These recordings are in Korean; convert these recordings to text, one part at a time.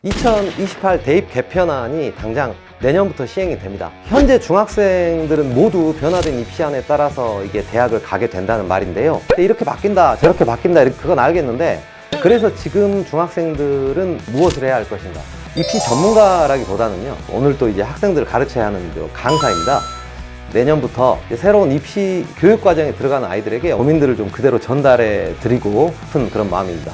2028 대입 개편안이 당장 내년부터 시행이 됩니다. 현재 중학생들은 모두 변화된 입시안에 따라서 이게 대학을 가게 된다는 말인데요. 이렇게 바뀐다, 저렇게 바뀐다, 그건 알겠는데, 그래서 지금 중학생들은 무엇을 해야 할 것인가? 입시 전문가라기보다는요, 오늘 또 이제 학생들을 가르쳐야 하는 강사입니다. 내년부터 새로운 입시 교육 과정에 들어가는 아이들에게 고민들을 좀 그대로 전달해 드리고 싶은 그런 마음입니다.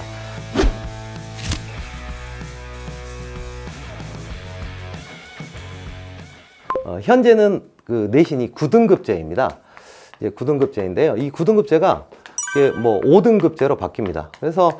현재는 그 내신이 9등급제입니다. 이제 9등급제인데요. 이 9등급제가 이게 뭐 5등급제로 바뀝니다. 그래서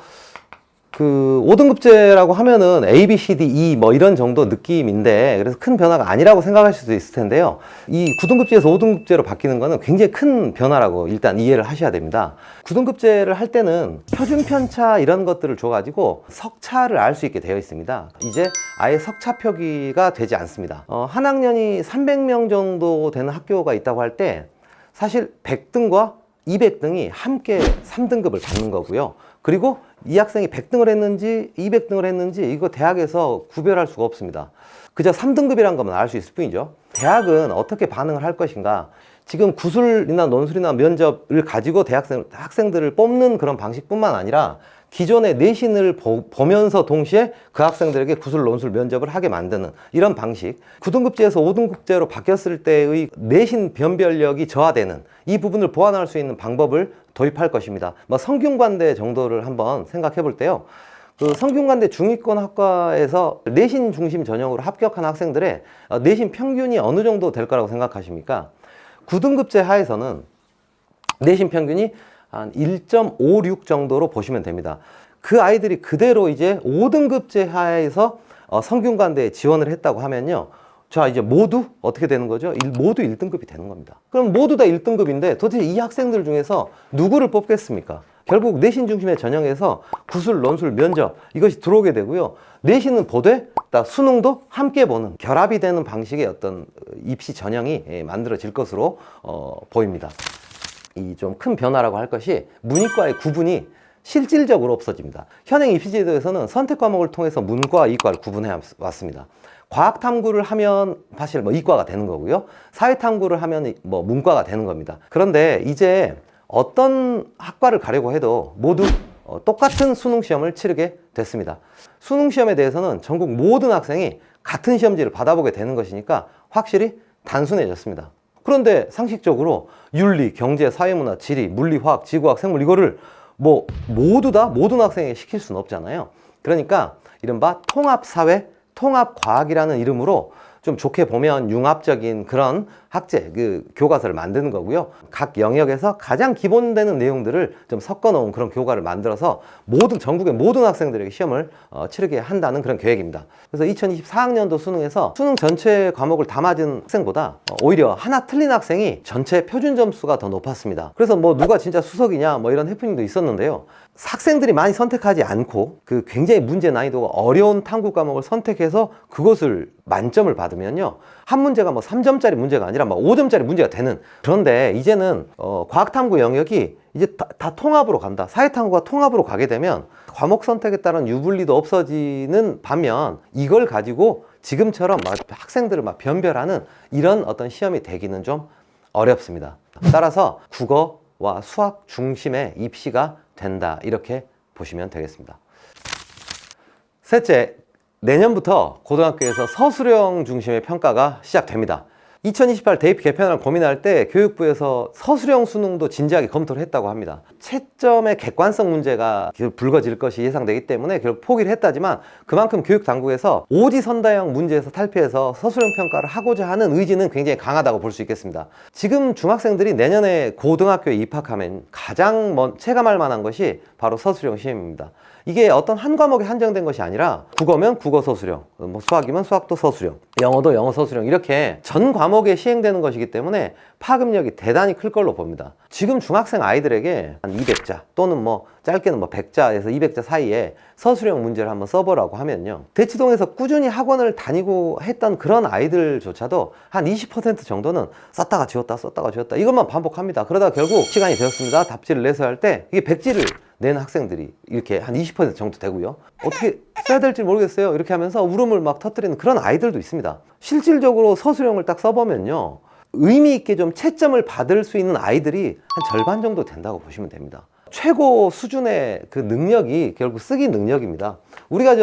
그 5등급제라고 하면은 A, B, C, D, E 뭐 이런 정도 느낌인데, 그래서 큰 변화가 아니라고 생각하실 수도 있을 텐데요. 이 9등급제에서 5등급제로 바뀌는 거는 굉장히 큰 변화라고 일단 이해를 하셔야 됩니다. 9등급제를 할 때는 표준 편차 이런 것들을 줘가지고 석차를 알 수 있게 되어 있습니다. 이제 아예 석차 표기가 되지 않습니다. 한 학년이 300명 정도 되는 학교가 있다고 할 때 사실 100등과 200등이 함께 3등급을 받는 거고요. 그리고 이 학생이 100등을 했는지 200등을 했는지 이거 대학에서 구별할 수가 없습니다. 그저 3등급이란 것만 알 수 있을 뿐이죠. 대학은 어떻게 반응을 할 것인가? 지금 구술이나 논술이나 면접을 가지고 학생들을 뽑는 그런 방식뿐만 아니라 기존의 내신을 보면서 동시에 그 학생들에게 구술, 논술, 면접을 하게 만드는 이런 방식, 9등급제에서 5등급제로 바뀌었을 때의 내신 변별력이 저하되는 이 부분을 보완할 수 있는 방법을 도입할 것입니다. 뭐 성균관대 정도를 한번 생각해 볼 때요, 그 성균관대 중위권 학과에서 내신 중심 전형으로 합격한 학생들의 내신 평균이 어느 정도 될 거라고 생각하십니까? 9등급제 하에서는 내신 평균이 한 1.56 정도로 보시면 됩니다. 그 아이들이 그대로 이제 5등급제 하에서 성균관대에 지원을 했다고 하면요, 자, 이제 모두 어떻게 되는 거죠? 모두 1등급이 되는 겁니다. 그럼 모두 다 1등급인데 도대체 이 학생들 중에서 누구를 뽑겠습니까? 결국 내신 중심의 전형에서 구술, 논술, 면접 이것이 들어오게 되고요. 내신은 보되 수능도 함께 보는 결합이 되는 방식의 어떤 입시 전형이 만들어질 것으로 보입니다. 이 좀 큰 변화라고 할 것이 문이과의 구분이 실질적으로 없어집니다. 현행 입시제도에서는 선택 과목을 통해서 문과, 이과를 구분해 왔습니다. 과학 탐구를 하면 사실 뭐 이과가 되는 거고요. 사회 탐구를 하면 뭐 문과가 되는 겁니다. 그런데 이제 어떤 학과를 가려고 해도 모두 똑같은 수능 시험을 치르게 됐습니다. 수능 시험에 대해서는 전국 모든 학생이 같은 시험지를 받아보게 되는 것이니까 확실히 단순해졌습니다. 그런데 상식적으로 윤리, 경제, 사회문화, 지리, 물리, 화학, 지구화학, 생물 이거를 뭐 모두 다 모든 학생에게 시킬 수는 없잖아요. 그러니까 이른바 통합사회, 통합과학이라는 이름으로 좀 좋게 보면 융합적인 그런 학제, 그 교과서를 만드는 거고요. 각 영역에서 가장 기본되는 내용들을 좀 섞어 놓은 그런 교과를 만들어서 전국의 모든 학생들에게 시험을 치르게 한다는 그런 계획입니다. 그래서 2024학년도 수능에서 수능 전체 과목을 다 맞은 학생보다 오히려 하나 틀린 학생이 전체 표준 점수가 더 높았습니다. 그래서 뭐 누가 진짜 수석이냐 뭐 이런 해프닝도 있었는데요. 학생들이 많이 선택하지 않고 그 굉장히 문제 난이도가 어려운 탐구 과목을 선택해서 그것을 만점을 받으면요, 한 문제가 뭐 3점짜리 문제가 아니라 막 5점짜리 문제가 되는, 그런데 이제는 과학탐구 영역이 이제 다 통합으로 간다. 사회탐구가 통합으로 가게 되면 과목 선택에 따른 유불리도 없어지는 반면 이걸 가지고 지금처럼 막 학생들을 막 변별하는 이런 어떤 시험이 되기는 좀 어렵습니다. 따라서 국어와 수학 중심의 입시가 된다, 이렇게 보시면 되겠습니다. 셋째, 내년부터 고등학교에서 서술형 중심의 평가가 시작됩니다. 2028 대입 개편을 고민할 때 교육부에서 서술형 수능도 진지하게 검토를 했다고 합니다. 채점의 객관성 문제가 불거질 것이 예상되기 때문에 결국 포기를 했다지만, 그만큼 교육당국에서 오지선다형 문제에서 탈피해서 서술형 평가를 하고자 하는 의지는 굉장히 강하다고 볼 수 있겠습니다. 지금 중학생들이 내년에 고등학교에 입학하면 가장 체감할 만한 것이 바로 서술형 시험입니다. 이게 어떤 한 과목에 한정된 것이 아니라 국어면 국어 서술형, 뭐 수학이면 수학도 서술형, 영어도 영어 서술형, 이렇게 전 과목에 시행되는 것이기 때문에 파급력이 대단히 클 걸로 봅니다. 지금 중학생 아이들에게 한 200자 또는 뭐 짧게는 뭐 100자에서 200자 사이에 서술형 문제를 한번 써보라고 하면요, 대치동에서 꾸준히 학원을 다니고 했던 그런 아이들조차도 한 20% 정도는 썼다가 지웠다 썼다가 지웠다 이것만 반복합니다. 그러다 결국 시간이 되었습니다, 답지를 내서 할 때 이게 백지를 내는 학생들이 이렇게 한 20% 정도 되고요. 어떻게 써야 될지 모르겠어요. 이렇게 하면서 울음을 막 터뜨리는 그런 아이들도 있습니다. 실질적으로 서술형을 딱 써보면요. 의미 있게 좀 채점을 받을 수 있는 아이들이 한 절반 정도 된다고 보시면 됩니다. 최고 수준의 그 능력이 결국 쓰기 능력입니다. 우리가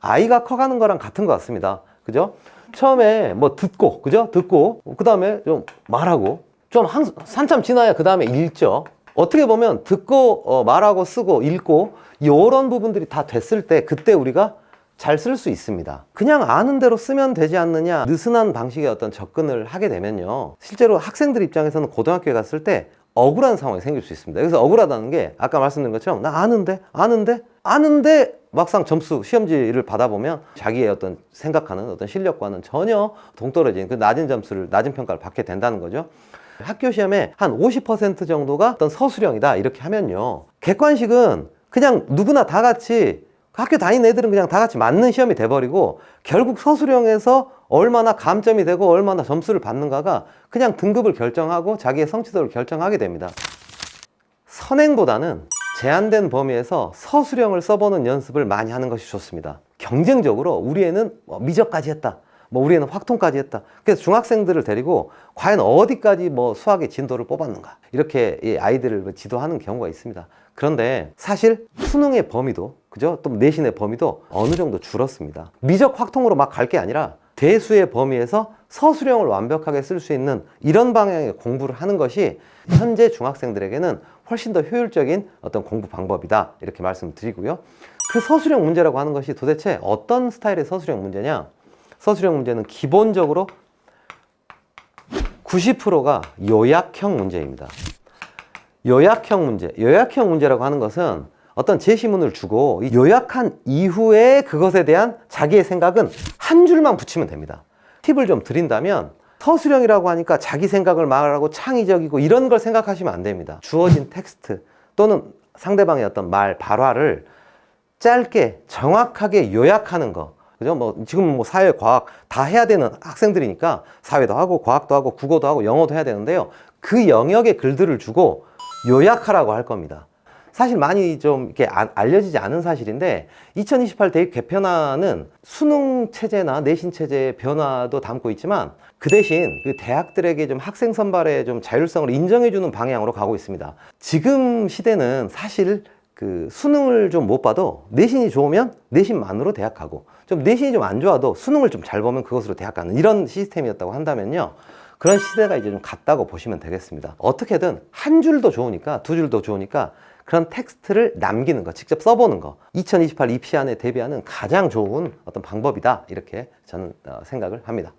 아이가 커가는 거랑 같은 것 같습니다. 그죠? 처음에 뭐 듣고, 그죠? 듣고, 그 다음에 좀 말하고, 좀 한참 지나야 그 다음에 읽죠. 어떻게 보면 듣고, 말하고, 쓰고, 읽고, 이런 부분들이 다 됐을 때, 그때 우리가 잘 쓸 수 있습니다. 그냥 아는 대로 쓰면 되지 않느냐, 느슨한 방식의 어떤 접근을 하게 되면요. 실제로 학생들 입장에서는 고등학교에 갔을 때 억울한 상황이 생길 수 있습니다. 그래서 억울하다는 게 아까 말씀드린 것처럼 나 아는데 막상 점수 시험지를 받아보면 자기의 어떤 생각하는 어떤 실력과는 전혀 동떨어진 그 낮은 점수를 낮은 평가를 받게 된다는 거죠. 학교 시험에 한 50% 정도가 어떤 서술형이다 이렇게 하면요. 객관식은 그냥 누구나 다 같이 학교 다니는 애들은 그냥 다 같이 맞는 시험이 돼버리고 결국 서술형에서 얼마나 감점이 되고 얼마나 점수를 받는가가 그냥 등급을 결정하고 자기의 성취도를 결정하게 됩니다. 선행보다는 제한된 범위에서 서술형을 써보는 연습을 많이 하는 것이 좋습니다. 경쟁적으로 우리 애는 미적까지 했다. 우리 애는 확통까지 했다. 그래서 중학생들을 데리고 과연 어디까지 수학의 진도를 뽑았는가. 이렇게 이 아이들을 지도하는 경우가 있습니다. 그런데 사실 수능의 범위도, 그죠? 또 내신의 범위도 어느 정도 줄었습니다. 미적 확통으로 막 갈 게 아니라 대수의 범위에서 서술형을 완벽하게 쓸 수 있는 이런 방향의 공부를 하는 것이 현재 중학생들에게는 훨씬 더 효율적인 어떤 공부 방법이다. 이렇게 말씀드리고요. 그 서술형 문제라고 하는 것이 도대체 어떤 스타일의 서술형 문제냐? 서술형 문제는 기본적으로 90%가 요약형 문제입니다. 요약형 문제라고 하는 것은 어떤 제시문을 주고 요약한 이후에 그것에 대한 자기의 생각은 한 줄만 붙이면 됩니다. 팁을 좀 드린다면 서술형이라고 하니까 자기 생각을 말하고 창의적이고 이런 걸 생각하시면 안 됩니다. 주어진 텍스트 또는 상대방의 어떤 말, 발화를 짧게 정확하게 요약하는 거. 그죠? 지금 사회, 과학 다 해야 되는 학생들이니까 사회도 하고 과학도 하고 국어도 하고 영어도 해야 되는데요. 그 영역의 글들을 주고 요약하라고 할 겁니다. 사실 많이 좀 이렇게 알려지지 않은 사실인데 2028 대입 개편안은 수능 체제나 내신 체제의 변화도 담고 있지만 그 대신 그 대학들에게 좀 학생 선발의 좀 자율성을 인정해주는 방향으로 가고 있습니다. 지금 시대는 사실 그 수능을 좀 못 봐도 내신이 좋으면 내신만으로 대학 가고 좀 내신이 좀 안 좋아도 수능을 좀 잘 보면 그것으로 대학 가는 이런 시스템이었다고 한다면요. 그런 시대가 이제 좀 갔다고 보시면 되겠습니다. 어떻게든 한 줄도 좋으니까 두 줄도 좋으니까 그런 텍스트를 남기는 거, 직접 써보는 거 2028 입시안에 대비하는 가장 좋은 어떤 방법이다 이렇게 저는 생각을 합니다.